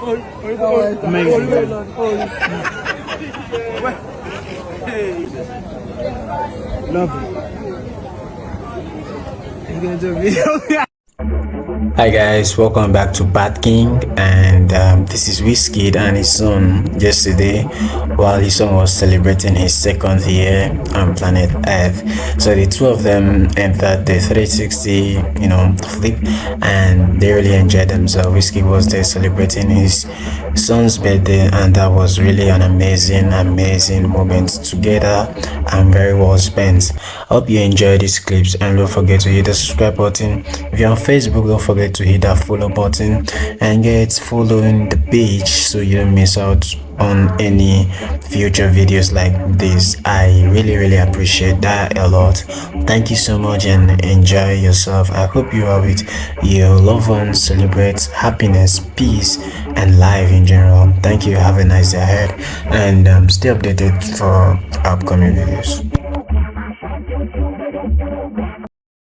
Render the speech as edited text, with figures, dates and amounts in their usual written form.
Love it. You gonna do a video? Hi guys, welcome back to Bad King, and this is Wizkid and his son yesterday while his son was celebrating his second year on planet Earth. So the two of them entered the 360 flip, and they really enjoyed themselves. Wizkid was there celebrating his son's birthday, and that was really an amazing moment together and very well spent. I hope you enjoyed these clips, and don't forget to hit the subscribe button. If you're on Facebook, don't forget to hit that follow button and get following the page so you don't miss out on any future videos like this. I really appreciate that a lot. Thank you so much and enjoy yourself. I hope you are with your loved ones, celebrate happiness, peace and life in general. Thank you. Have a nice day ahead, and stay updated for upcoming videos.